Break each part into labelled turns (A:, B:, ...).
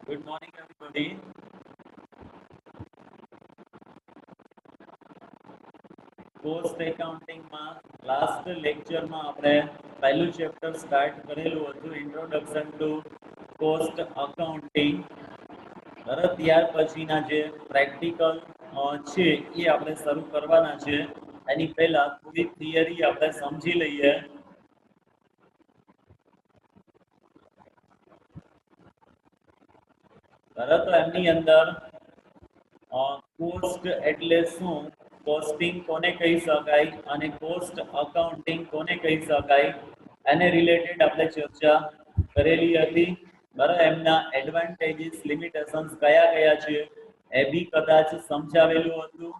A: Good morning, everybody. Cost accounting માં last લેક્ચરમાં આપણે પહેલું ચેપ્ટર સ્ટાર્ટ કરેલું હતું ઇન્ટ્રોડક્શન ટુ કોસ્ટ અકાઉન્ટિંગ. બરાબર, ત્યાર પછીના જે પ્રેક્ટિકલ છે એ આપણે શરૂ કરવાના છે. એની પહેલા થોડી થિયરી આપણે સમજી લઈએ. બરાબર, તો એમની અંદર કોસ્ટ એટલે શું, કોસ્ટિંગ કોને કહી શકાય અને કોસ્ટ અકાઉન્ટિંગ કોને કહી શકાય, એને રિલેટેડ આપણે ચર્ચા કરેલી હતી. બરાબર, એમના એડવાન્ટેજીસ લિમિટેશન્સ કયા કયા છે એ બી કદાચ સમજાવેલું હતું.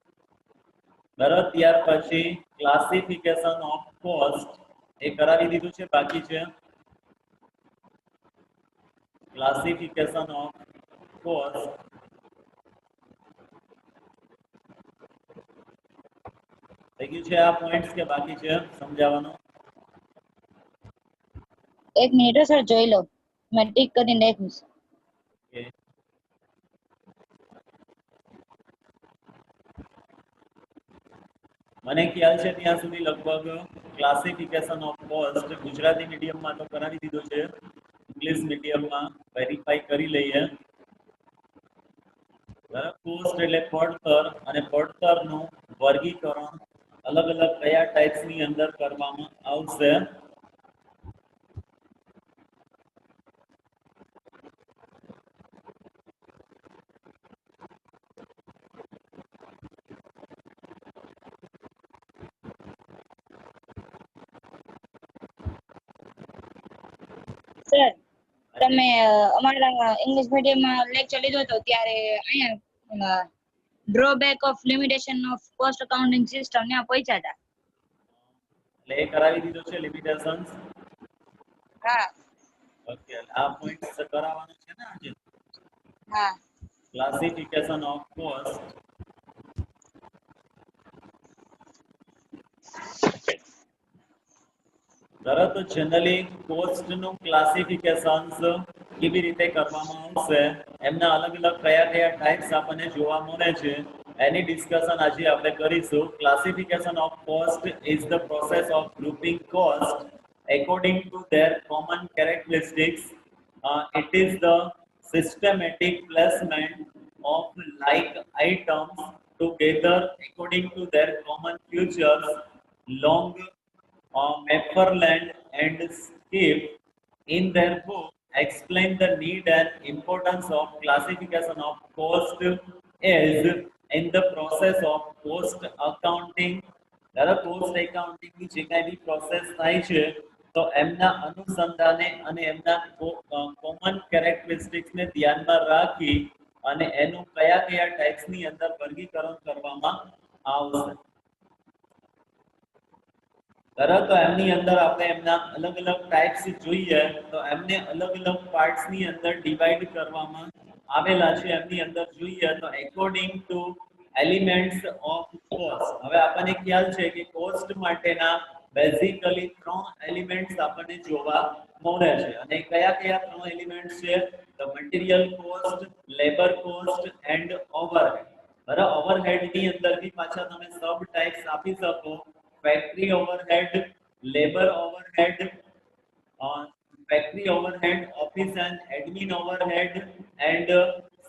A: બરાબર, ત્યાર પછી ક્લાસિફિકેશન ઓફ કોસ્ટ એ કરાવી દીધું છે, બાકી છે ક્લાસિફિકેશન ઓફ કોસ્ટ. થઈ ગયું છે આ પોઈન્ટ્સ કે બાકી છે સમજાવવાનું?
B: એક મિનિટ સર જોઈ લો, મેં ટીક કરીને નાખ્યું છે.
A: મને ખ્યાલ છે ત્યાં સુધી લગભગ ક્લાસિફિકેશન ઓફ કોસ્ટ ગુજરાતી મીડિયમમાં તો કરાવી દીધું છે, ઇંગ્લિશ મીડિયમમાં વેરીફાઈ કરી લઈએ. કોસ્ટ એટલે પડતર, અને પડતરનું વર્ગીકરણ અલગ અલગ કયા ટાઈપ્સની અંદર કરવામાં આવશે.
B: સર તમે અમારા ઇંગ્લિશ મીડિયમમાં લેક્ચર લીધો હતો ત્યારે અહીંયા drawback of limitation of cost accounting system ત્યાં પહોંચ્યા હતા.
A: એટલે એ કરાવી દીધું છે લિમિટેશન્સ.
B: હા
A: ઓકે, આ પોઈન્ટ કરાવવાનું છે ને આજે.
B: હા,
A: ક્લાસિફિકેશન ઓફ કોસ્ટ. તરત જનરલી કોસ્ટ નું ક્લાસિફિકેશન્સ કેવી રીતે કરવામાં આવશે, એમના અલગ અલગ કયા કયા ટાઈપ્સ આપણને જોવા મળે છે એની ડિસ્કશન આજે આપણે કરીશું. Classification of cost is the process of grouping cost according to their common characteristics. It is the systematic placement of like items together according to their common features. Long McFarland and Skip in their book explain the need and importance of classification of cost as in the process of cost accounting. Cost accounting ની જે કાંઈ બી process થાય છે તો એમના અનુસંધાને અને એમના કોમન કેરેક્ટરિસ્ટિક્સ ને ધ્યાનમાં રાખી અને એનું કયા કયા ટાઈપ્સ ની અંદર વર્ગીકરણ કરવામાં આવશે. બરાબર, તો એમની અંદર આપણે એમના અલગ અલગ ટાઈપ્સ જોઈએ તો એમને અલગ અલગ પાર્ટ્સ ની અંદર ડિવાઈડ કરવામાં આવેલા છે. એમની અંદર જોઈએ તો according to elements of cost. હવે આપણને ખ્યાલ છે કે કોસ્ટ માટેના બેઝિકલી 3 એલિમેન્ટ્સ આપણને જોવા મળે છે, અને કયા કયા 3 એલિમેન્ટ્સ છે? તો material cost, labour cost and overhead. બરાબર, ઓવરહેડ ની અંદર બી પાછા તમે સબ ટાઈપ્સ આપી શકો: factory overhead, labor overhead, factory overhead, office and admin overhead, and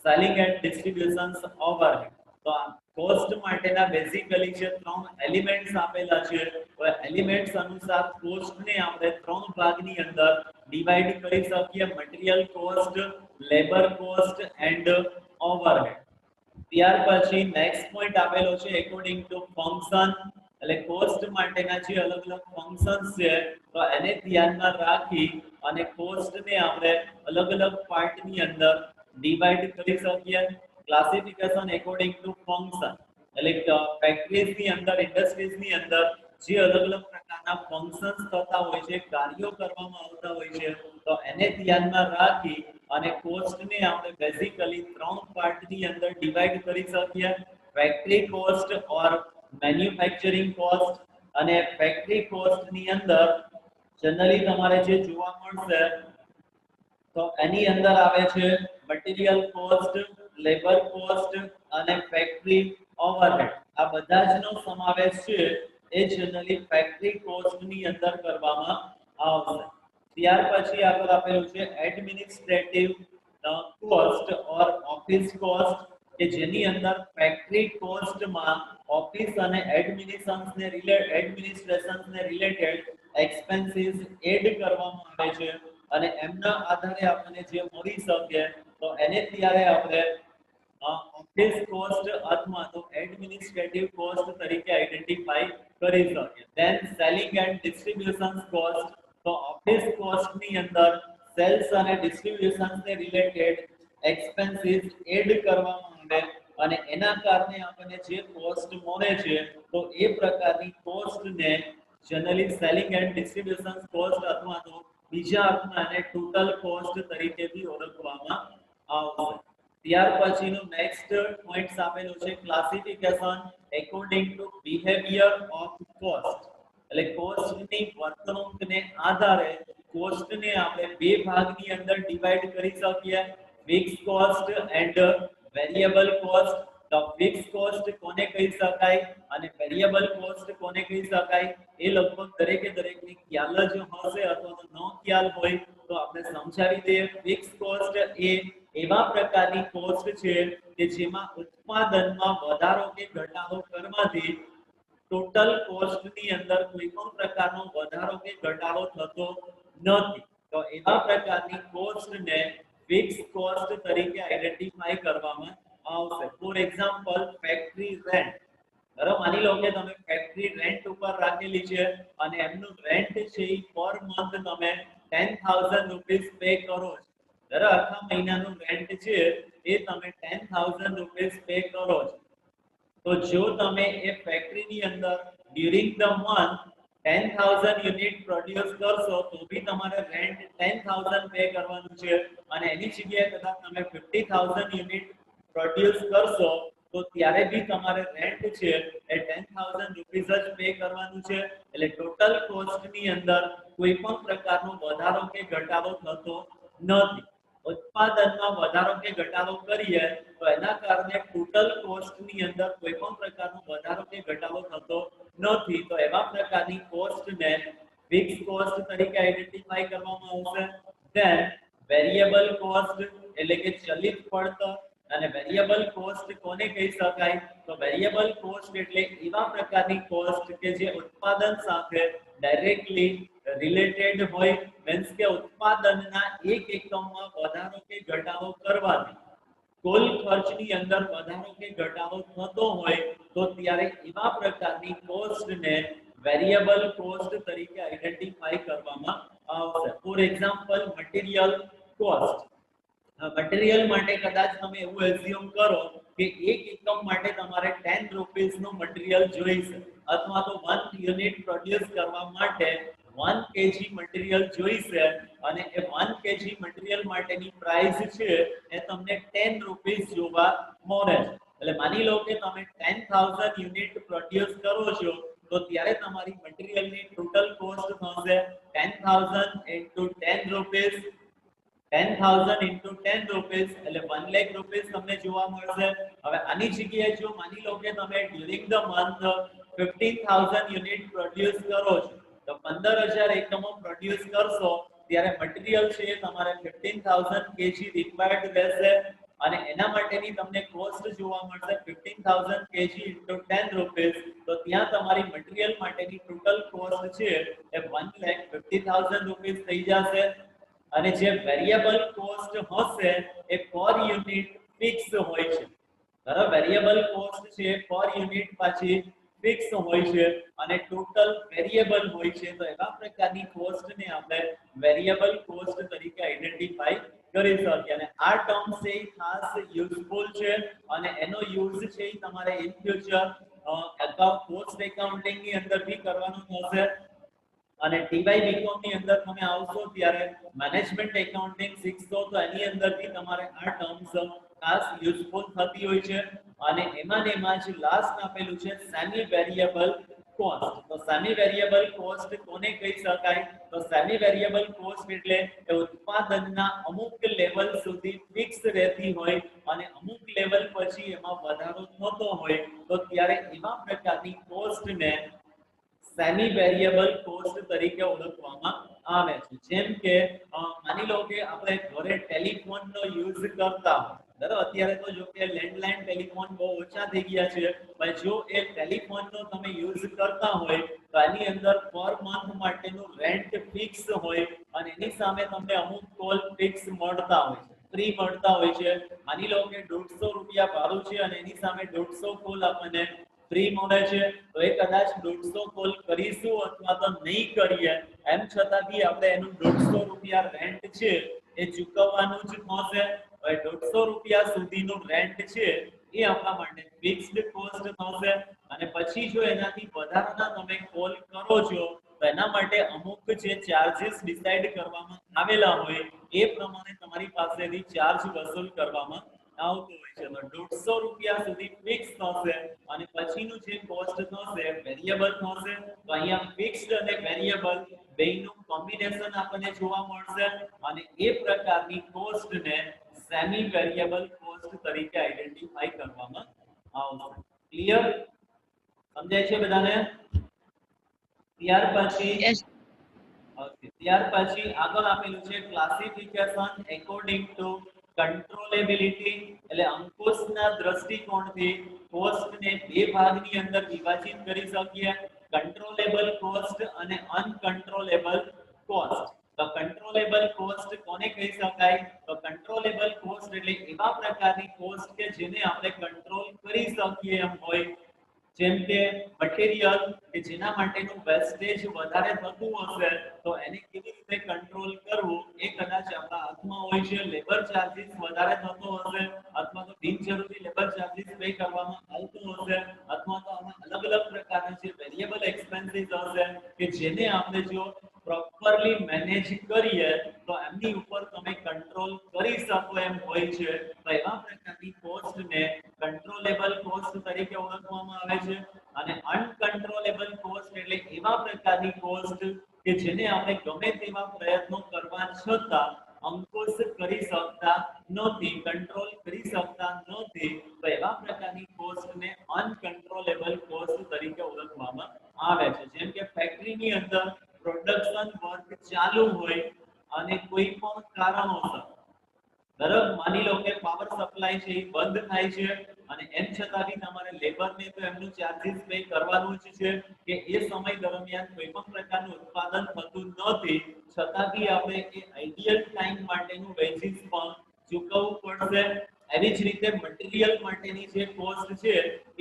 A: selling and distributions overhead. તો કોસ્ટ માટેના બેઝિકલી જે 3 એલિમેન્ટ્સ આપેલા છે, તો એલિમેન્ટ્સ અનુસાર કોસ્ટ ને આપણે 3 ભાગની અંદર ડિવાઈડ કરી શકીએ: material cost, labour cost and overhead. ત્યાર પછી નેક્સ્ટ પોઈન્ટ આપેલો છે એકોર્ડિંગ ટુ ફંક્શન. એટલે કોસ્ટ માટેના જે અલગ અલગ ફંક્શન્સ છે તો એને ધ્યાનમાં રાખી અને કોસ્ટ ને આપણે અલગ અલગ પાર્ટ ની અંદર ડિવાઈડ કરી શકીએ. ક્લાસિફિકેશન એકોર્ડિંગ ટુ ફંક્શન, એટલે ફેક્ટરીઝ ની અંદર, ઇન્ડસ્ટ્રીઝ ની અંદર જે અલગ અલગ પ્રકારના ફંક્શન્સ થતા હોય છે, કાર્યો કરવામાં આવતા હોય છે, તો એને ધ્યાનમાં રાખી અને કોસ્ટ ને આપણે બેઝિકલી 3 પાર્ટ ની અંદર ડિવાઈડ કરી શકીએ: ફેક્ટરી કોસ્ટ ઓર મેન્યુફેક્ચરિંગ કોસ્ટ. અને ફેક્ટરી કોસ્ટ ની અંદર જનરલી તમારે જે જોવા મળશે તો એની અંદર આવે છે મટીરીયલ કોસ્ટ, લેબર કોસ્ટ અને ફેક્ટરી ઓવરહેડ. આ બધા જ નો સમાવેશ છે એ જનરલી ફેક્ટરી કોસ્ટ ની અંદર કરવામાં આવશે. ત્યાર પછી આગળ આપેલું છે એડમિનિસ્ટ્રેટિવ કોસ્ટ ઓર ઓફિસ કોસ્ટ, કે જેની અંદર ફેક્ટરી કોસ્ટમાં ઓફિસ અને એડમિનિસ્ટ્રેશનને રિલેટેડ એક્સપેન્સીસ એડ કરવામાં આવે છે અને એમના આધારે આપણને જે મળી શકે તો એને ત્યારે આપણે ઓફિસ કોસ્ટ અથવા તો એડમિનિસ્ટ્રેટિવ કોસ્ટ તરીકે આઈડેન્ટિફાઈ કરી શકીએ. Then selling and distribution cost, તો ઓફિસ કોસ્ટ ની અંદર સેલ્સ અને ડિસ્ટ્રીબ્યુશન ને રિલેટેડ એક્સપેન્સીસ એડ કરવામાં આવે અને એના કારણે આપણને જે કોસ્ટ મળે છે તો એ પ્રકારની કોસ્ટ ને generally selling and distribution cost અથવા તો બીજા અર્થમાં આને ટોટલ કોસ્ટ તરીકે બી ઓળખવામાં આવશે. ત્યાર પછીનું નેક્સ્ટ પોઈન્ટ્સ આપેલું છે classification according to behaviour of cost. એટલે કોસ્ટની વર્તણૂકને આધારે કોસ્ટને આપણે બે ભાગની અંદર ડિવાઇડ કરી શકીએ, fix cost and variable cost. તો ફિક્સ કોસ્ટ કોને કહી શકાય અને વેરિયેબલ કોસ્ટ કોને કહી શકાય એ લગભગ દરેકને ખ્યાલ જ હશે અથવા તો ન ખ્યાલ હોય તો આપણે સમજાવી દઈએ. ફિક્સ કોસ્ટ એ એવા પ્રકારની કોસ્ટ છે કે જેમાં ઉત્પાદનમાં વધારો કે ઘટાડો કરવાથી ટોટલ કોસ્ટ ની અંદર કોઈ પણ પ્રકારનો વધારો કે ઘટાડો થતો નથી. તો એવા પ્રકારની કોસ્ટ ને ફિક્સ કોસ્ટ તરીકે આઈડેન્ટિફાઈ કરવામાં આવશે. For example factory rent. બરાબર, માની લો કે તમે ફેક્ટરી રેન્ટ ઉપર રાખેલી છે અને એમનું રેન્ટ છે એ પર મંથ તમે 10,000 રૂપીસ પે કરો છો. બરાબર, આખા મહિનાનું રેન્ટ છે એ તમે 10,000 રૂપીસ પે કરો છો. તો જો તમે એ ફેક્ટરીની અંદર during the month 10,000 unit produce કરશો તો બી તમારે રેન્ટ 10,000 પે કરવાનું છે અને એની જગ્યાએ કદાચ તમે 50,000 યુનિટ પ્રોડ્યુસ કરશો તો ત્યારે બી તમારે રેન્ટ છે એ 10,000 રૂપીસ જ પે કરવાનું છે. એટલે ટોટલ કોસ્ટ ની અંદર કોઈ પણ પ્રકારનો વધારો કે ઘટાડો થતો નથી. ઉત્પાદનમાં વધારો કે ઘટાડો કરીએ તો એના કારણે ટોટલ કોસ્ટ ની અંદર કોઈ પણ પ્રકારનો વધારો કે ઘટાડો થતો નથી. તો એવા પ્રકારની કોસ્ટ ને ફિક્સ કોસ્ટ તરીકે આઈડેન્ટિફાઈ કરવામાં આવશે. ધેન વેરિયેબલ કોસ્ટ એટલે કે ચલિત પડતર. અને વેરિયેબલ કોસ્ટ કોને કહી શકાય તો વેરિયેબલ કોસ્ટ એટલે એવા પ્રકારની કોસ્ટ કે જે ઉત્પાદન સાથે ડાયરેક્ટલી રિલેટેડ હોય. મીન્સ કે ઉત્પાદનના એક એકમમાં વધારો કે ઘટાડો કરવાથી કુલ ખર્ચની અંદર વધારો કે ઘટાડો થતો હોય તો ત્યારે એવા પ્રકારની કોસ્ટને વેરિયેબલ કોસ્ટ તરીકે આઈડેન્ટિફાઈ કરવામાં આવશે. For example material cost. Material માટે કદાચ તમે એવું એઝ્યુમ કરો કે એક એકમ માટે તમારે 10 રૂપીસ નું મટીરીયલ જોઈશે અથવા તો 1 યુનિટ પ્રોડ્યુસ કરવા માટે 1 kg મટીરીયલ જોઈશે અને એ 1 kg મટીરીયલ માટેની પ્રાઇસ છે એ તમને 10 રૂપીસ જોવા મળે છે. એટલે માની લો કે તમે 10,000 યુનિટ પ્રોડ્યુસ કરો છો તો ત્યારે તમારી મટીરીયલની ટોટલ કોસ્ટ થશે 10,000 * 10 રૂપીસ. 10,000 into 10 rupees એટલે 1 lakh rupees તમને જોવા મળશે. હવે આની જગ્યાએ જો માની લો કે તમે during the month 15,000 unit produce કરો છો તો 15,000 એકમો પ્રોડ્યુસ કરશો ત્યારે મટીરીયલ છે તમારે 15,000 kg રિક્વાયર્ડ રહેશે અને એના માટેની તમને કોસ્ટ જોવા મળશે 15,000 kg into 10 rupees. તો ત્યાં તમારી મટીરીયલ માટેની ટોટલ કોસ્ટ છે એ 1,50,000 રૂપીસ થઈ જશે. અને જે વેરિયેબલ કોસ્ટ હશે એ પર યુનિટ ફિક્સ હોય છે. બરાબર, વેરિયેબલ કોસ્ટ છે પર યુનિટ પાછી ફિક્સ હોય છે અને ટોટલ વેરિયેબલ હોય છે. તો એવા પ્રકારની કોસ્ટને આપણે વેરિયેબલ કોસ્ટ તરીકે આઈડેન્ટિફાઈ કરી શકીએ. અને આ ટર્મ છે ખાસ યુઝફુલ છે અને એનો યુઝ છે તમારે ઇન ફ્યુચર કોસ્ટ એકાઉન્ટિંગ ની અંદર બી કરવાનો થશે. અને ટીવાય બીકોમ ની અંદર તમે આવશો ત્યારે મેનેજમેન્ટ એકાઉન્ટિંગ શીખશો તો એની અંદર બી તમારે આ ટર્મ્સ ખાસ યુઝફુલ થતી હોય છે. અને એમાં જ લાસ્ટ આપેલું છે સેમી વેરિયેબલ કોસ્ટ. તો સેમી વેરિયેબલ કોસ્ટ કોને કહી શકાય? તો સેમી વેરિયેબલ કોસ્ટ એટલે એ ઉત્પાદનના અમુક લેવલ સુધી ફિક્સ રહેતી હોય અને અમુક લેવલ પછી એમાં વધારો થતો હોય તો ત્યારે એવા પ્રકારની કોસ્ટને સેમી વેરિયેબલ કોસ્ટ તરીકે ઓળખવામાં આવે છે. જેમ કે માની લો કે આપણે ઘરે ટેલિફોનનો યુઝ કરતા હોય, બરાબર, અત્યારે તો જો કે લેન્ડલાઇન ટેલિફોન બહુ ઓછા થઈ ગયા છે, પણ જો એ ટેલિફોનનો તમે યુઝ કરતા હોય તો એની અંદર પર મંથ માટેનું રેન્ટ ફિક્સ હોય અને એની સામે તમને અમુક કોલ ફિક્સ મળતા હોય છે, ફ્રી મળતા હોય છે. માની લો કે 150 રૂપિયા ભાડું છે અને એની સામે 150 કોલ આપણને ફ્રી મળે છે, તો એ કદાચ 150 કોલ કરીશું અથવા તો નહીં કરીએ એમ છતાં બી આપણે એનું 150 રૂપિયા રેન્ટ છે એ ચૂકવવાનું જ થશે. હવે 150 રૂપિયા સુધીનું રેન્ટ છે એ આપણા માટે ફિક્સ્ડ કોસ્ટ થશે અને પછી જો એનાથી વધારાના તમે કોલ કરો છો તો એના માટે અમુક જે ચાર્જીસ ડિસાઈડ કરવામાં આવેલા હોય એ પ્રમાણે તમારી પાસેથી ચાર્જ વસૂલ કરવામાં આવતો હોય છે. તો 150 રૂપિયા સુધી ફિક્સ થશે અને પછીનું જે કોસ્ટ થશે વેરિયેબલ થશે. તો અહીંયા ફિક્સ્ડ અને વેરિયેબલ બેયનું કોમ્બિનેશન આપણને જોવા મળશે અને એ પ્રકારની કોસ્ટને સેમી વેરિયેબલ કોસ્ટ તરીકે આઈડેન્ટિફાઈ કરવામાં આવશે. ક્લિયર? સમજાય છે બધાને? ત્યાર પછી આગળ આપેલું છે ક્લાસિફિકેશન એકોર્ડિંગ ટુ કંટ્રોલેબિલિટી, એટલે અંકુશના દૃષ્ટિકોણથી કોસ્ટને બે ભાગની અંદર વિભાજિત કરી શકીએ, કંટ્રોલેબલ કોસ્ટ અને અનકંટ્રોલેબલ કોસ્ટ. તો કંટ્રોલેબલ કોસ્ટ કોને કહી શકાય? તો કંટ્રોલેબલ કોસ્ટ એટલે એવા પ્રકારની કોસ્ટ કે જેને આપણે કંટ્રોલ કરી શકીએ એમ હોય, જેમ કે મટીરીયલ કે જેના માટેનું વેસ્ટેજ વધારે થતું હશે તો એને કેવી રીતે કંટ્રોલ કરવું એ કદાચ આપણા હાથમાં હોય છે. લેબર ચાર્જીસ વધારે થતો હશે અથવા તો બિનજરૂરી લેબર ચાર્જીસ પે કરવામાં આવતો હશે અથવા તો આમાં અલગ અલગ પ્રકારના જે વેરિયેબલ એક્સપેન્સીસ હશે કે જેને આપણે જો પ્રોપરલી મેનેજ કરીએ તો એમની ઉપર તમે કંટ્રોલ કરી શકો એમ હોય છે. તો એવા પ્રકારની કોસ્ટને કંટ્રોલેબલ કોસ્ટ તરીકે ઓળખવામાં આવે છે અને અનકંટ્રોલેબલ કોસ્ટ એટલે એવા પ્રકારની કોસ્ટ કે જેને આપણે ગમે તેવા પ્રયત્નો કરવા છતાં અંકુશ કરી શકતા નથી, કંટ્રોલ કરી શકતા નથી, તો એવા પ્રકારની કોસ્ટને અનકંટ્રોલેબલ કોસ્ટ તરીકે ઓળખવામાં આવે છે. જેમ કે ફેક્ટરીની અંદર પ્રોડક્શન વર્ક ચાલુ હોય અને કોઈ પણ કારણોસર, બરાબર, માની લો કે પાવર સપ્લાય છે એ બંધ થાય છે અને એમ છતાં બી તમારે લેબરને તો એમનું ચાર્જીસ પે કરવાનું જ છે કે એ સમય દરમિયાન કોઈ પણ પ્રકારનું ઉત્પાદન થતું નથી, છતાં બી આપણે એ આઈડિયલ ટાઈમ માટેનું વેજીસ પણ ચૂકવવું પડશે. એવી જ રીતે મટીરીયલ માટેની જે કોસ્ટ છે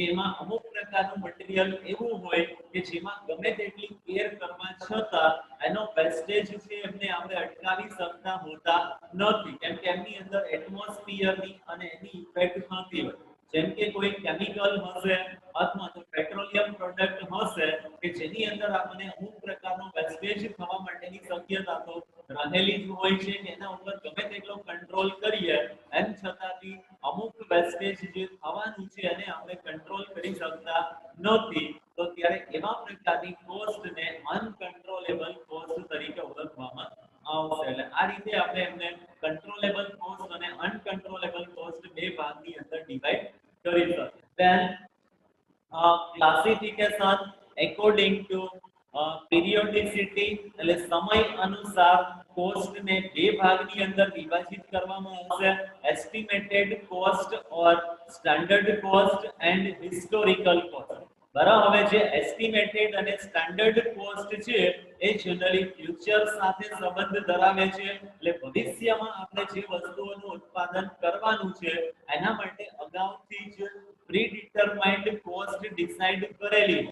A: એમાં અમુક પ્રકારનું મટીરીયલ એવું હોય કે જેમાં ગમે તેટલી કેર કરવા છતાં એનો વેસ્ટેજ છે એમને આપણે અટકાવી શકતા હોતા નથી, કેમ કે એમની અંદર એટમોસ્ફિયરની અને એની ઇફેક્ટ થતી હોય. જેમ કે કોઈ કેમિકલ હશે અથવા તો પેટ્રોલિયમ પ્રોડક્ટ હશે કે જેની અંદર આપણને અમુક પ્રકારનો વેસ્ટેજ થવા માટેની શક્યતા તો રહેલી જ હોય છે કે એના ઉપર ગમે તેટલો કંટ્રોલ કરીએ એમ છતાં બી અમુક વેસ્ટેજ જે થવાનું છે એને આપણે કંટ્રોલ કરી શકતા નથી, તો ત્યારે એવા પ્રકારની કોસ્ટને અનકંટ્રોલેબલ કોસ્ટ તરીકે ઓળખવામાં આવશે. એટલે આ રીતે આપણે એમને કંટ્રોલેબલ કોસ્ટ અને અનકંટ્રોલેબલ કોસ્ટ બે ભાગની અંદર ડિવાઇડ કરી શકીએ. then classification according to periodicity, એટલે સમય અનુસાર કોસ્ટને બે ભાગની અંદર વિભાજિત કરવામાં આવશે, estimated cost or standard cost and historical cost. બરાબર, હવે જે એસ્ટિમેટેડ અને સ્ટાન્ડર્ડ કોસ્ટ છે એ જનરલી ફ્યુચર સાથે સંબંધ ધરાવે છે, એટલે ભવિષ્યમાં આપણે જે વસ્તુઓનું ઉત્પાદન કરવાનું છે એના માટે અગાઉથી જ પ્રીડિટરમાઇન્ડ કોસ્ટ ડિસાઇડ કરેલી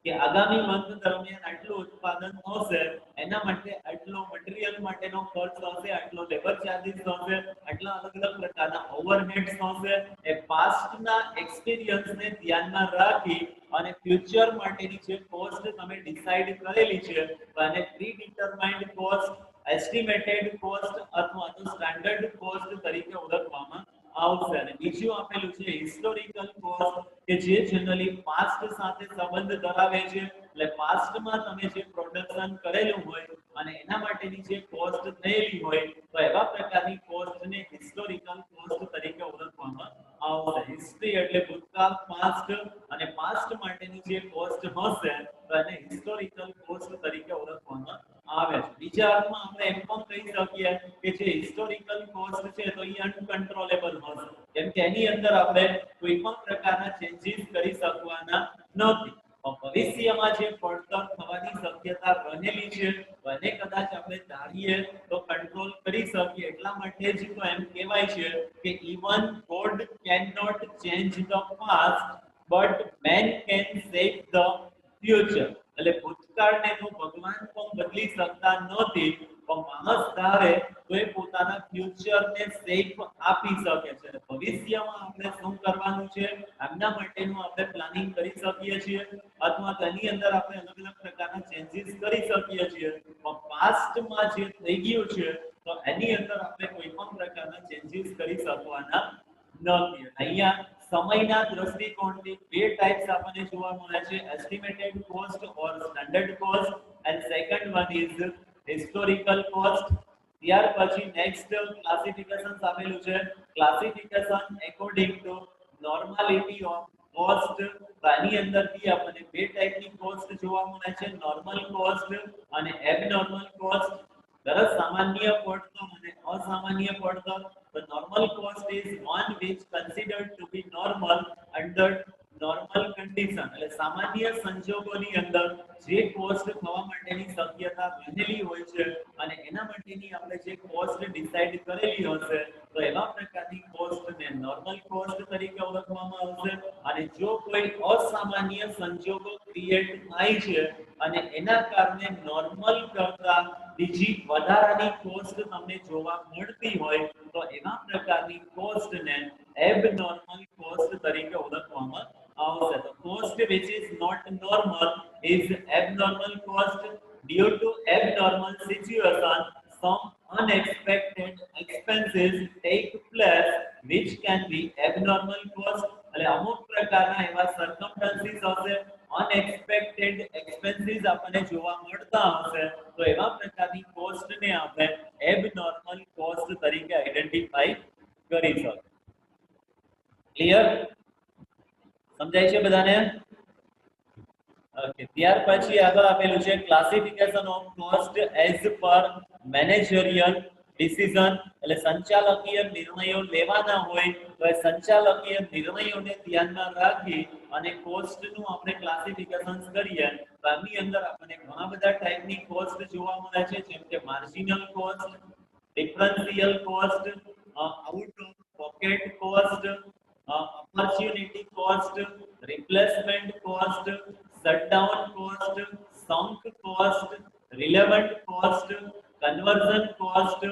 A: કે આગામી મંથ દરમિયાન આટલું ઉત્પાદન થશે, એના માટે આટલો મટીરીયલ માટેનો ખર્ચ થશે, આટલો લેબર ચાર્જીસ થશે, આટલા અલગ અલગ પ્રકારના ઓવરહેડ્સ થશે. એ પાસ્ટના એક્સપિરિયન્સને ધ્યાનમાં રાખી અને ફ્યુચર માટેની જે કોસ્ટ તમે ડિસાઇડ કરેલી છે અને પ્રીડિટરમાઇન્ડ કોસ્ટ, એસ્ટિમેટેડ કોસ્ટ અથવા તો સ્ટાન્ડર્ડ કોસ્ટ તરીકે ઓળખવામાં આવશે અને બીજું આપેલું છે હિસ્ટોરિકલ કોસ્ટ કે જે જનરલી પાસ્ટ સાથે સંબંધ ધરાવે છે એટલે પાસ્ટમાં તમે જે પ્રોડક્શન કરેલું હોય અને એના માટેની જે કોસ્ટ થયેલી હોય તો એવા પ્રકારની કોસ્ટને હિસ્ટોરિકલ કોસ્ટ તરીકે ઓળખવામાં આવશે હિસ્ટ્રી એટલે ભૂતકાળ પાસ્ટ અને પાસ્ટ માટેની જે કોસ્ટ હશે તો એને હિસ્ટોરિકલ કોસ્ટ તરીકે ઓળખવામાં આવે છે બીજા અર્થમાં આપણે એમ પણ કહી શકીએ કે જે હિસ્ટોરિકલ કોસ્ટ છે તો એ અનકન્ટ્રોલેબલ હશે કેમ કે એની અંદર આપણે કોઈ પણ પ્રકારના ચેન્જીસ કરી શકવાના નથી ભવિષ્યમાં જે પડતર થવાની શક્યતા રહેલી છે તો એને કદાચ આપણે ધારીએ તો કંટ્રોલ કરી શકીએ એટલા માટે જ તો એમ કહેવાય છે કે even God can not change the past but man can save the future એટલે ભૂતકાળને તો ભગવાન પણ બદલી શકતા નથી પણ માણસ ધારે તો એ પોતાના ફ્યુચરને સેફ આપી શકે છે ભવિષ્યમાં આપણે શું કરવાનું છે એમના માટેનું આપણે પ્લાનિંગ કરી શકીએ છીએ અથવા તેની અંદર આપણે અલગ અલગ પ્રકારના ચેન્જીસ કરી શકીએ છીએ પણ પાસ્ટમાં જે થઈ ગયું છે તો એની અંદર આપણે કોઈ પણ પ્રકારના ચેન્જીસ કરી શકવાના નથી અહીંયા સમયના દ્રષ્ટિકોણથી બે ટાઈપ્સ આપણને જોવા મળે છે estimated cost or standard cost and second one is historical cost ત્યાર પછી નેક્સ્ટ ક્લાસિફિકેશન આપેલું છે classification according to normality of cost આની અંદરથી આપણને બે ટાઈપની કોસ્ટ જોવા મળે છે નોર્મલ કોસ્ટ અને એબનોર્મલ કોસ્ટ દરસ સામાન્ય પડતર અને અસામાન્ય પડતર the normal cost is one which considered to be normal under normal condition એટલે સામાન્ય સંજોગોની અંદર જે કોસ્ટ થવા માટેની શક્યતા રહેલી હોય છે અને એના માટેની આપણે જે કોસ્ટ ડિસાઈડ કરેલી હશે તો એવા પ્રકારની કોસ્ટને નોર્મલ કોસ્ટ તરીકે ઓળખવામાં આવશે અને જો કોઈ અસામાન્ય સંજોગો ક્રિએટ થાય છે અને એના કારણે નોર્મલ કરતા બીજી વધારાની કોસ્ટ તમને જોવા મળતી હોય તો એવા પ્રકારની કોસ્ટને એબનોર્મલ કોસ્ટ તરીકે ઓળખવામાં આવશે તો cost which is not normal is abnormal cost due to abnormal situation some unexpected expenses take place which can be abnormal cost એટલે અમુક પ્રકારના એવા circumstances હશે unexpected expenses આપણને જોવા મળતા હશે તો એવા પ્રકારની કોસ્ટને આપણે abnormal cost તરીકે આઈડેન્ટિફાઈ કરી શકીએ ક્લિયર સમજાય છે બધાને ઓકે ત્યાર પછી આગળ આપેલું છે classification of cost as per managerial decision એટલે સંચાલકીય નિર્ણયો લેવાના હોય તો એ સંચાલકીય નિર્ણયોને ધ્યાનમાં રાખી અને કોસ્ટનું આપણે ક્લાસિફિકેશન કરીએ તો આની અંદર આપણને ઘણા બધા ટાઈપની કોસ્ટ જોવા મળે છે જેમ કે marginal cost differential cost out of pocket cost opportunity cost replacement cost shutdown cost sunk cost relevant cost conversion cost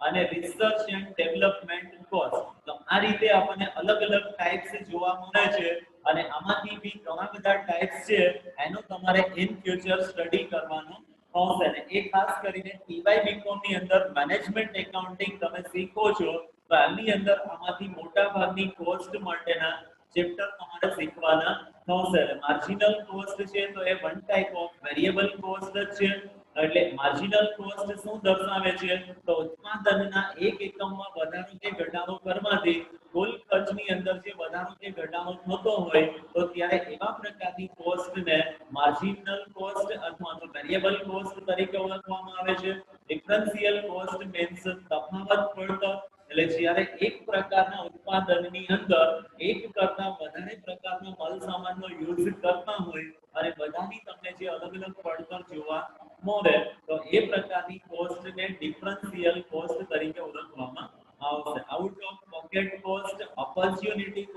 A: અને research and development cost તો આ રીતે આપણને અલગ અલગ ટાઈપ્સ જોવા મળે છે અને આમાંથી બી ઘણા બધા ટાઈપ્સ છે એનો તમારે ઇન ફ્યુચર સ્ટડી કરવાનો આવશે અને એ ખાસ કરીને ટીવાય બીકોમ ની અંદર મેનેજમેન્ટ એકાઉન્ટિંગ તમે શીખો છો તો આની અંદર આમાંથી મોટા ભાગની કોસ્ટ માટેના ચેપ્ટર તમારે શીખવાના થશે માર્જિનલ કોસ્ટ છે તો એ one type of variable cost છે એટલે માર્જિનલ કોસ્ટ શું દર્શાવે છે તો ઉત્પાદનના એક એકમમાં વધારો કે ઘટાડો કરવાથી કુલ ખર્ચની અંદર જે વધારો કે ઘટાડો થતો હોય તો ત્યારે એવા પ્રકારની કોસ્ટને માર્જિનલ કોસ્ટ અથવા તો વેરિયેબલ કોસ્ટ તરીકે ઓળખવામાં આવે છે ડિફરન્શિયલ કોસ્ટ મીન્સ તફાવત પડતર એટલે જ્યારે એક પ્રકારના ઉત્પાદનની અંદર એક કરતા વધારે પ્રકારના માલ સામાનનો યુઝ કરતા હોય અને બધાની તમને જે અલગ અલગ પડતર જોવા મળે તો એ પ્રકારની કોસ્ટને ડિફરન્શિયલ કોસ્ટ તરીકે ઓળખવામાં આવશે out of pocket cost opportunity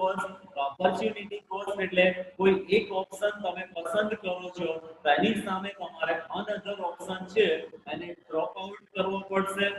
A: cost એટલે કોઈ એક ઓપ્શન તમે પસંદ કરો છો તો એની સામે તમારે અનધર ઓપ્શન છે એને ડ્રોપ આઉટ કરવો પડશે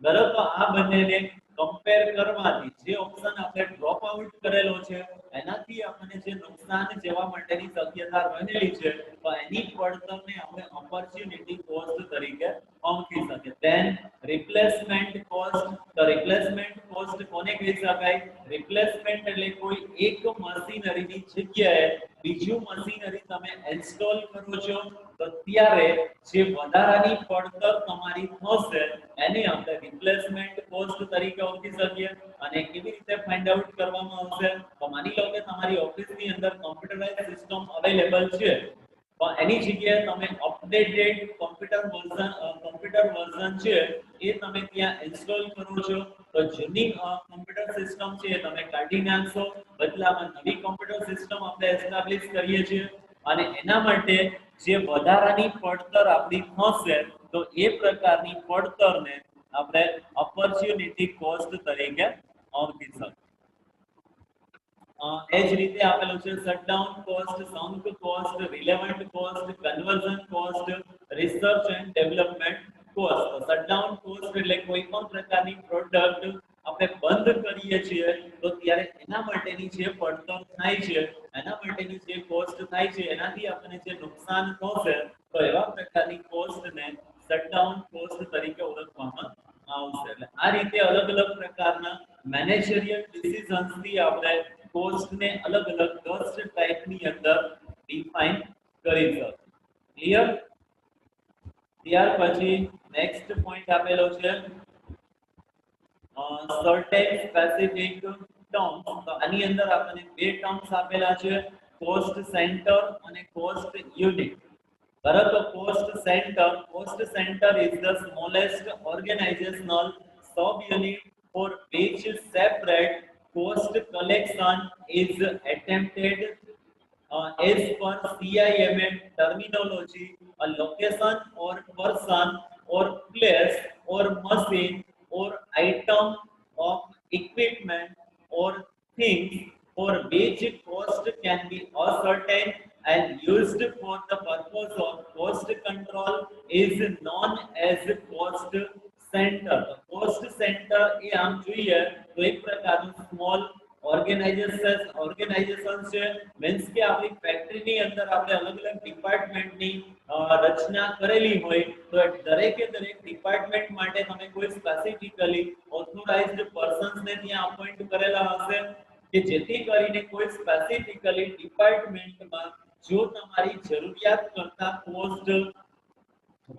A: બરાબર તો આ બંનેને કમ્પેર કરવાથી જે ઓપ્શન આપણે ડ્રોપ આઉટ કરેલો છે એનાથી આપણને જે નુકસાન જવા માટેની શક્યતા રહેલી છે તો એની પડતરને આપણે ઓપોર્ચ્યુનિટી કોસ્ટ તરીકે ઓળખી શકીએ ધેન રિપ્લેસમેન્ટ કોસ્ટ તો રિપ્લેસમેન્ટ કોસ્ટ કોસ્ટ કોને કહી શકાય? રિપ્લેસમેન્ટ એટલે કોઈ એક મશીનરીની જગ્યાએ બીજું મશીનરી તમે ઇન્સ્ટોલ કરો છો તો ત્યારે જે વધારાની પડતર તમારી થશે એને આપણે રિપ્લેસમેન્ટ કોસ્ટ તરીકે ઓળખી શકીએ. અને કેવી રીતે ફાઇન્ડ આઉટ કરવામાં આવશે? તો માની લો કે તમારી ઓફિસની અંદર કોમ્પ્યુટરાઇઝ સિસ્ટમ અવેલેબલ છે, તો એની જગ્યાએ તમે અપડેટેડ કોમ્પ્યુટર વર્ઝન છે એ તમે ત્યાં ઇન્સ્ટોલ કરો છો, તો જૂની કોમ્પ્યુટર સિસ્ટમ છે એ તમે કાઢી નાખશો, બદલામાં નવી કોમ્પ્યુટર સિસ્ટમ આપણે એસ્ટાબ્લિશ કરીએ છીએ. અને એના માટે જે વધારાની પડતર આપણી થશે તો એ પ્રકારની પડતરને આપણે ઓપોર્ચ્યુનિટી કોસ્ટ તરીકે ઓળખી શકીએ. એ જ રીતે આપેલું છે shutdown cost, sunk cost, relevant cost, conversion cost, research and development cost. તો શટડાઉન કોસ્ટ એટલે કોઈ પણ પ્રકારની પ્રોડક્ટ આપણે બંધ કરીએ છીએ તો ત્યારે એના માટેની જે પડતર થાય છે, એના માટેની જે કોસ્ટ થાય છે, એનાથી આપણને જે નુકસાન થશે તો એવા પ્રકારની કોસ્ટને શટડાઉન કોસ્ટ તરીકે ઓળખવામાં આવશે. એટલે આ રીતે અલગ અલગ પ્રકારના મેનેજરિયલ ડિસિઝન્સ થી આપણે કોસ્ટને અલગ અલગ 10 ટાઈપની અંદર ડિફાઇન કરી શકીએ. ક્લિયર? ત્યાર પછી નેક્સ્ટ પોઈન્ટ આપેલો છે સર્ટેન સ્પેસિફિક ટર્મ્સ. તો આની અંદર આપણને બે ટર્મ્સ આપેલા છે, કોસ્ટ સેન્ટર અને કોસ્ટ યુનિટ. બરાબર? તો cost centre is the smallest organizational sub-unit for which separate cost collection is attempted as per CIMM terminology. A location or person or place or machine or item of equipment or things for which cost can be ascertained and used for the purpose of cost control is known as cost center. cost center એ આમ જોઈએ તો એક પ્રકારનું small organisation છે. Means કે આપણી ફેક્ટરીની અંદર આપણે અલગ અલગ ડિપાર્ટમેન્ટની રચના કરેલી હોય તો દરેકે દરેક ડિપાર્ટમેન્ટ માટે તમે કોઈ સ્પેસિફિકલી ઓથોરાઇઝ્ડ પર્સન્સને ત્યાં અપોઇન્ટ કરેલા હશે કે જેથી કરીને કોઈ સ્પેસિફિકલી ડિપાર્ટમેન્ટમાં જો તમારી જરૂરિયાત કરતા કોસ્ટ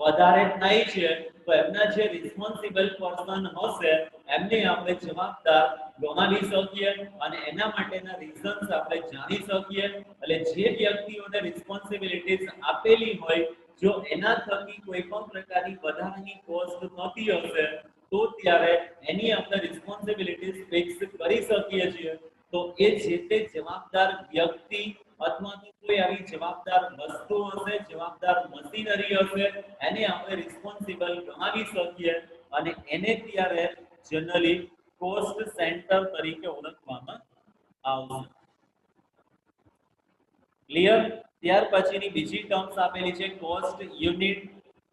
A: વધારે થાય છે તો એમના જે રિસ્પોન્સિબલ પર્સન હશે એમને આપણે જવાબદાર ગણાવી શકીએ અને એના માટેના રીઝન્સ આપણે જાણી શકીએ. એટલે જે વ્યક્તિઓને રિસ્પોન્સિબિલિટીઝ આપેલી હોય જો એના થકી કોઈ પણ પ્રકારની વધારાની કોસ્ટ થતી હશે તો ત્યારે એની આપણે રિસ્પોન્સિબિલિટીઝ ફિક્સ કરી શકીએ છીએ. તો એ જે તે જવાબદાર વ્યક્તિ અથવા તો કોઈ આવી જવાબદાર વસ્તુ હશે, જવાબદાર મશીનરી હશે, એને આપણે રિસ્પોન્સિબલ ગણાવી શકીએ અને એને ત્યારે જનરલી કોસ્ટ સેન્ટર તરીકે ઓળખવામાં આવશે. ક્લિયર? ત્યાર પછીની બીજી ટર્મ્સ આપેલી છે કોસ્ટ યુનિટ.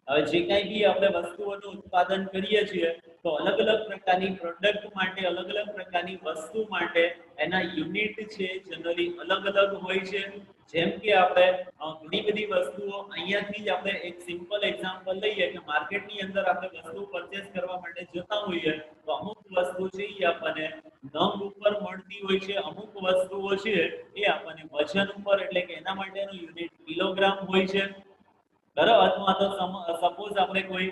A: હવે જે કંઈ બી આપણે વસ્તુઓનું ઉત્પાદન કરીએ છીએ તો અલગ અલગ પ્રકારની પ્રોડક્ટ માટે, અલગ અલગ પ્રકારની વસ્તુ માટે એના યુનિટ છે જનરલી અલગ અલગ હોય છે. જેમ કે આપણે ઘણી બધી વસ્તુઓ અહીંયાથી જ આપણે એક સિમ્પલ એક્ઝામ્પલ લઈએ કે માર્કેટની અંદર આપણે વસ્તુ પરચેસ કરવા માટે જતા હોઈએ તો અમુક વસ્તુ છે એ આપણને નંગ ઉપર મળતી હોય છે, અમુક વસ્તુઓ છે એ આપણને વજન ઉપર એટલે કે એના માટેનું યુનિટ કિલોગ્રામ હોય છે. બરાબર? અથવા તો સપોઝ આપણે કોઈ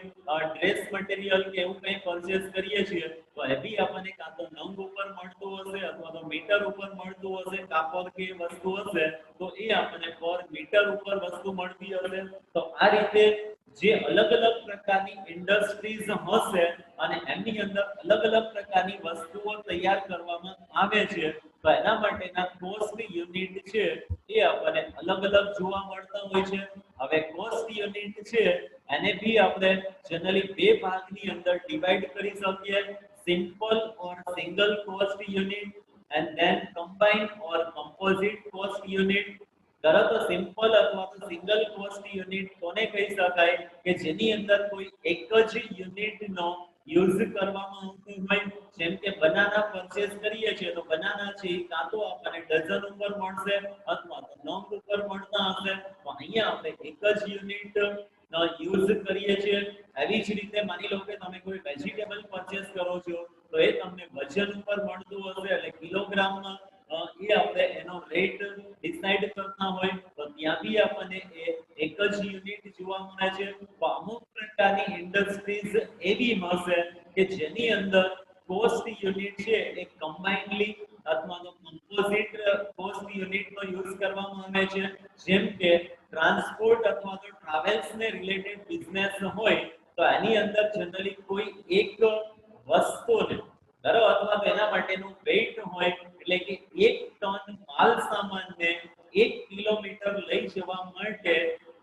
A: ડ્રેસ મટીરીયલ કે એવું કંઈ પરચેસ કરીએ છીએ તો એ બી આપણને કાં તો નંગ ઉપર મળતું હશે અથવા તો મીટર ઉપર મળતું હશે, કાપડ કે વસ્તુ હશે તો એ આપણને પર મીટર ઉપર વસ્તુ મળતી હશે. તો આ રીતે જે અલગ અલગ પ્રકારની ઇન્ડસ્ટ્રીઝ હશે અને એમની અંદર અલગ અલગ પ્રકારની વસ્તુઓ તૈયાર કરવામાં આવે છે તો એના માટેના કોસ્ટ યુનિટ છે એ આપણને અલગ અલગ જોવા મળતા હોય છે. હવે કોસ્ટ યુનિટ છે એને બી આપણે જનરલી બે ભાગની અંદર ડિવાઇડ કરી શકીએ, simple or single cost unit and then combined or composite cost unit. બરાબર? તો સિમ્પલ અથવા તો સિંગલ કોસ્ટ યુનિટ કોને કહી શકાય કે જેની અંદર કોઈ એક જ યુનિટનો યુઝ કરવામાં આવતો હોય. જેમ કે બનાના પરચેસ કરીએ છીએ તો બનાના છે કાં તો આપણને ડઝન ઉપર મળશે અથવા તો નંગ ઉપર મળતા હશે તો અહીંયા આપણે એક જ યુનિટ યુઝ કરીએ છીએ. એવી જ રીતે માની લો કે તમે કોઈ વેજીટેબલ પરચેસ કરો છો તો એ એ તમને વજન ઉપર મળતું હશે એટલે કિલોગ્રામમાં એ આપણે એનો રેટ ડિસાઈડ કરતા હોય તો ત્યાં બી આપણને એક જ યુનિટ જોવા મળે છે. તો અમુક પ્રકારની ઇન્ડસ્ટ્રીઝ એવી હશે કે જેની અંદર કોસ્ટ યુનિટ છે એ કમ્બાઇન્ડલી અથવા તો કમ્પોઝિટ કોસ્ટ યુનિટનો યુઝ કરવામાં આવે છે. જેમ કે ટ્રાન્સપોર્ટ અથવા તો ટ્રાવેલ્સ ને રિલેટેડ બિઝનેસ હોય તો એની અંદર જનરલી કોઈ એક વસ્તુને બરાબર અથવા તો એના માટેનું વેઇટ હોય એટલે કે 1 ટન માલ સામાનને 1 કિલોમીટર લઈ જવા માટે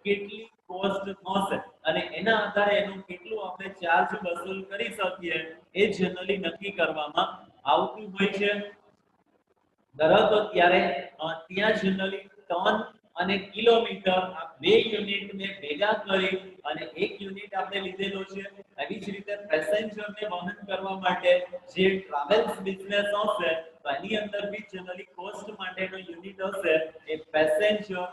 A: કેટલી કોસ્ટ થશે અને એના આધારે એનું કેટલું આપણે ચાર્જ વસૂલ કરી શકીએ એ જનરલી નક્કી કરવામાં આવતું હોય છે. બરાબર તો ત્યારે ત્યાં જનરલી ટન અને કિલોમીટર આ બે યુનિટને ભેગા કરી અને એક યુનિટ આપણે લીધેલો છે. એવી જ રીતે પેસેન્જરને વહન કરવા માટે જે ટ્રાવેલ્સ બિઝનેસ હશે તો એની અંદર બી જનરલી કોસ્ટ માટેનો યુનિટ હશે એ પેસેન્જર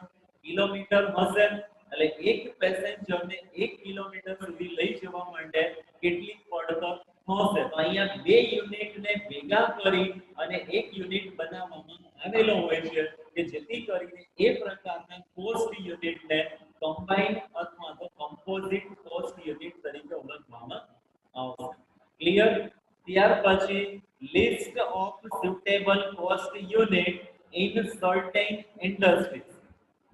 A: કિલોમીટર હશે. એટલે એક પેસેન્જરને 1 કિલોમીટર સુધી લઈ જવા માટે કેટલી પડતર થશે તો અહીંયા બે યુનિટને ભેગા કરી અને એક યુનિટ બનાવવામાં આવેલો હોય છે કે જેથી કરીને એ પ્રકારના કોસ્ટ યુનિટને કમ્બાઇન્ડ અથવા તો કમ્પોઝિટ કોસ્ટ યુનિટ તરીકે ઓળખવામાં આવશે. ક્લિયર? ત્યાર પછી list of suitable cost unit in certain industries.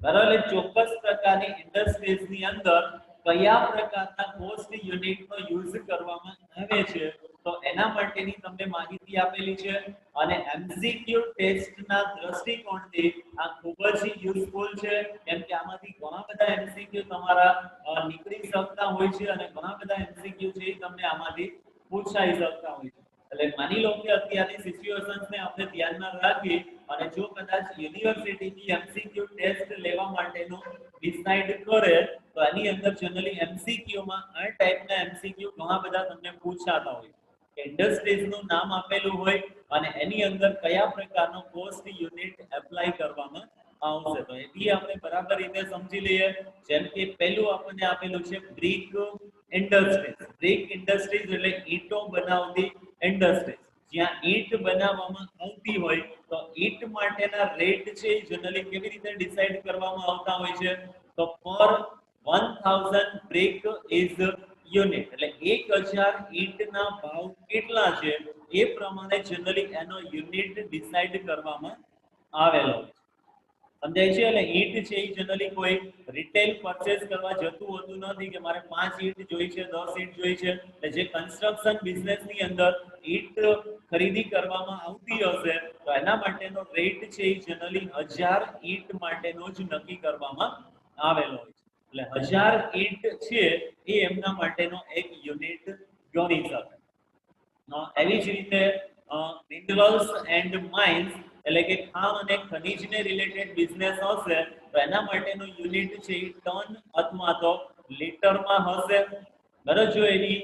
A: બરાબર ચોક્કસ પ્રકારની ઇન્ડસ્ટ્રીઝની અંદર કયા પ્રકારના કોસ્ટ યુનિટનો યુઝ કરવામાં આવે છે તો એના માટેની તમને માહિતી આપેલી છે અને એમસીક્યુ ટેસ્ટના દ્રષ્ટિકોણથી આ ખૂબ જ યુઝફુલ છે કેમ કે આમાંથી ઘણા બધા એમસીક્યુ તમારા નીકળી શકતા હોય છે અને ઘણા બધા એમસીક્યુ છે તમને આમાંથી પૂછાઈ શકતા હોય છે. એટલે માની લો કે અત્યારની સિચ્યુએશન્સને આપણે ધ્યાનમાં રાખી અને જો કદાચ યુનિવર્સિટીની એમસીક્યુ ટેસ્ટ લેવા માટેનું ડિસાઈડ કરે તો એની અંદર જનરલી એમસીક્યુમાં આ ટાઈપના એમસીક્યુ ઘણા બધા તમને પૂછાતા હોય કે ઇન્ડસ્ટ્રીઝનું નામ આપેલું હોય અને એની અંદર કયા પ્રકારનો કોસ્ટ યુનિટ એપ્લાય કરવામાં આવશે તો એ બી આપણે બરાબર રીતે સમજી લઈએ. જેમ કે પહેલું આપણને આપેલું છે બ્રિક ઇન્ડસ્ટ્રીઝ. બ્રિક ઇન્ડસ્ટ્રીઝ એટલે ઈંટો બનાવતી ઇન્ડસ્ટ્રીઝ. જ્યાં ઈંટ બનાવવામાં આવતી હોય તો ઈંટ માટેના રેટ છે જનરલી કેવી રીતે ડિસાઈડ કરવામાં આવતા હોય છે તો પર 1000 બ્રિક ઇઝ યુનિટ એટલે 1000 ઈંટના ભાવ કેટલા છે એ પ્રમાણે જનરલી એનો યુનિટ ડિસાઈડ કરવામાં આવેલો છે. સમજાય છે? એટલે ઈંટ છે એ જનરલી કોઈ રિટેલ પરચેસ કરવા જતું હોતું નથી કે મારે 5 ઈંટ જોઈ છે 10 ઈંટ જોઈ છે. એટલે જે કન્સ્ટ્રક્શન બિઝનેસની અંદર ઈંટ ખરીદી કરવામાં આવતી હશે તો એના માટેનો રેટ છે એ જનરલી 1000 ઈંટ માટેનો જ નક્કી કરવામાં આવેલો હોય છે. એટલે 1000 ઈંટ છે એ એમના માટેનો એક યુનિટ ગણી શકાય. એવી જ રીતે મિનરલ્સ એન્ડ માઇન્સ એટલે કે ખાણ અને ખનિજને રિલેટેડ બિઝનેસ હશે તો એના માટેનો યુનિટ છે એ ટન અથવા તો લીટરમાં હશે. બરાબર જો એની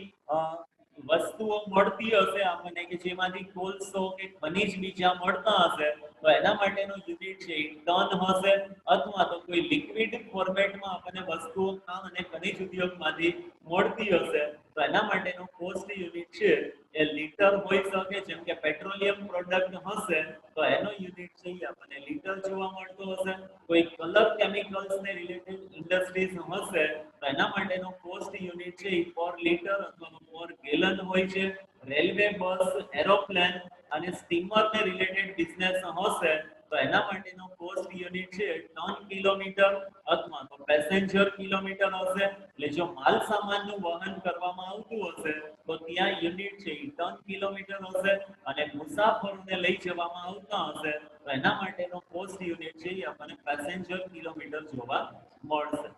A: વસ્તુઓ મળતી હશે આપણને કે જેમાંથી કોલસો કે ખનિજ બીજા મળતા હશે તો એના માટેનો યુનિટ છે એ ટન હશે અથવા તો કોઈ લિક્વિડ ફોર્મેટમાં આપણને વસ્તુઓ ખાણ અને ખનિજ ઉદ્યોગમાંથી મળતી હશે તો એના માટેનો કોસ્ટ યુનિટ છે એ લીટર હોઈ શકે. જેમ કે પેટ્રોલિયમ પ્રોડક્ટ હશે તો એનો યુનિટ છે એ આપણને લીટર જોવા મળતો હશે. કોઈ કલર કેમિકલ્સ ને રિલેટેડ ઇન્ડસ્ટ્રીઝ હશે તો એના માટેનો કોસ્ટ યુનિટ છે એ પર લીટર અથવા પર ગેલન હોય છે. રેલવે, બસ, એરોપ્લેન અને સ્ટીમર ને રિલેટેડ બિઝનેસ હશે તો એના માટેનો કોસ્ટ યુનિટ છે ટન કિલોમીટર અથવા તો પેસેન્જર કિલોમીટર હશે. એટલે જો માલ સામાનનું વહન કરવામાં આવતું હશે તો ત્યાં યુનિટ છે એ ટન કિલોમીટર હશે અને મુસાફરોને લઈ જવામાં આવતા હશે તો એના માટેનો કોસ્ટ યુનિટ છે એ આપણને પેસેન્જર કિલોમીટર જોવા મળશે.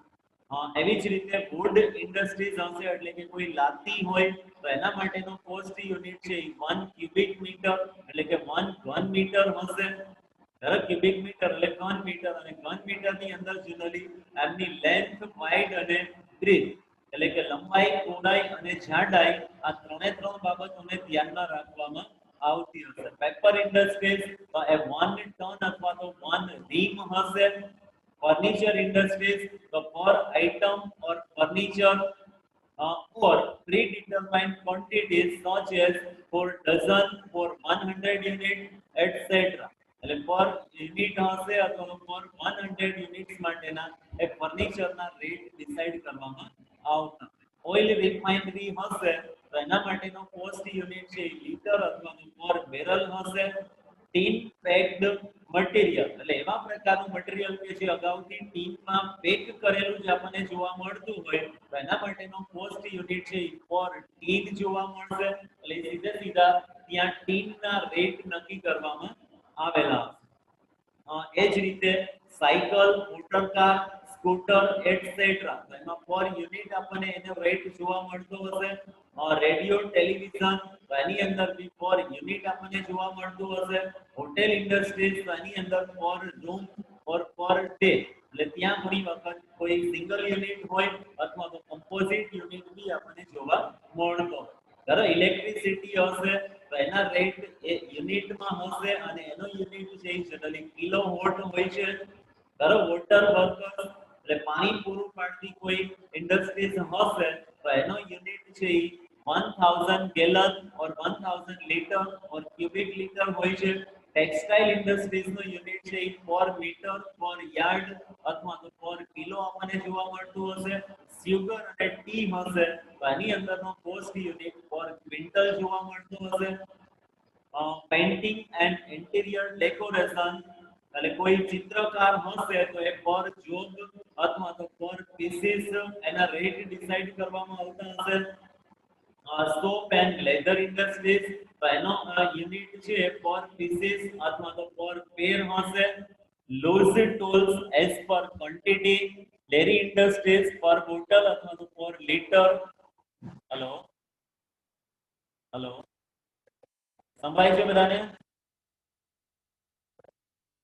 A: એવી જ રીતે વુડ ઇન્ડસ્ટ્રીઝ હશે એટલે કે કોઈ લાતી હોય તો એના માટેનો કોસ્ટ યુનિટ છે 1 ક્યુબિક મીટર એટલે કે 1 ઘન મીટર હશે. બરાબર ક્યુબિક મીટર એટલે ઘન મીટર અને ઘન મીટરની અંદર જનરલી એમની લેન્થ, વાઇડ અને બ્રીથ એટલે કે લંબાઈ, પહોળાઈ અને જાડાઈ આ ત્રણ બાબતોને ધ્યાનમાં રાખવામાં આવતી હશે. પેપર ઇન્ડસ્ટ્રીઝ એ 1 ટન અથવા તો 1 રીમ હશે. फर्नीचर इंडस्ट्रीज तो पर आइटम और furniture or predetermined quantities such as for dozen, for 100 unit, etc. એટલે પર યુનિટ હશે અથવા પર 100 યુનિટ્સ માટેના એ ફર્નિચરના રેટ ડિસાઈડ કરવામાં આવતા. ઓઇલ રિફાઇનરી હશે તો એના માટેનો કોસ્ટ યુનિટ છે લીટર અથવા તો પર બેરલ હશે. ટીન પેક્ડ મટીરિયલ એટલે એવા પ્રકારનું મટીરિયલ કે જે અગાઉથી ટીનમાં પેક કરેલું જે આપણને જોવા મળતું હોય તો એના માટેનો કોસ્ટ યુનિટ છે પર ટીન જોવા મળશે. એટલે સીધે સીધા ત્યાં ટીનના રેટ નક્કી કરવામાં આવેલા હશે. એ જ રીતે cycle, motor car, scooter etcetera એમાં પર યુનિટ આપણને એનો રેટ જોવા મળતો હશે. રેડિયો, ટેલિવિઝન એની અંદર બી પર યુનિટ આપણને જોવા મળતું હશે. હોટેલ ઇન્ડસ્ટ્રીઝ એની અંદર પર રૂમ ઓર પર ડે એટલે ત્યાં ઘણી વખત કોઈ સિંગલ યુનિટ હોય અથવા તો કમ્પોઝિટ યુનિટ બી આપણને જોવા મળતો હોય. ધારો ઇલેક્ટ્રિસિટી હશે તો એના રેટ એ યુનિટમાં હશે અને એનો યુનિટ છે જનરલી કિલો વોટ હોય છે. ધારો વોટર વર્કર એટલે પાણી પૂરું પાડતી કોઈ ઇન્ડસ્ટ્રીઝ હશે તો એનો યુનિટ છે 1000 ગેલન ઓર 1000 લીટર ઓર ક્યુબિક લીટર હોય છે. ટેક્સટાઇલ ઇન્ડસ્ટ્રીઝ નો યુનિટ છે પર મીટર, પર યાર્ડ અથવા તો પર કિલો આપણને જોવા મળતું હશે. સુગર અને ટી હશે તો આની અંદરનો કોસ્ટ યુનિટ પર ક્વિન્ટલ જોવા મળતું હશે. પેઇન્ટિંગ એન્ડ ઇન્ટિરિયર ડેકોરેશન એટલે કોઈ ચિત્રકાર હશે તો એ પર જોબ અથવા તો પર પીસીસ એના રેટ ડિસાઈડ કરવામાં આવતા હશે. સોપ એન્ડ લેધર ઇન્ડસ્ટ્રીઝ તો એનો યુનિટ છે પર પીસીસ અથવા તો પર પેર હશે. Loose tools as per quantity. Dairy industries per bottle અથવા તો પર લીટર. હેલો હેલો સંભળાય છે બધાને?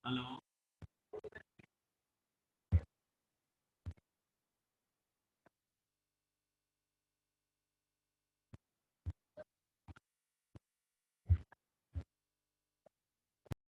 A: હેલો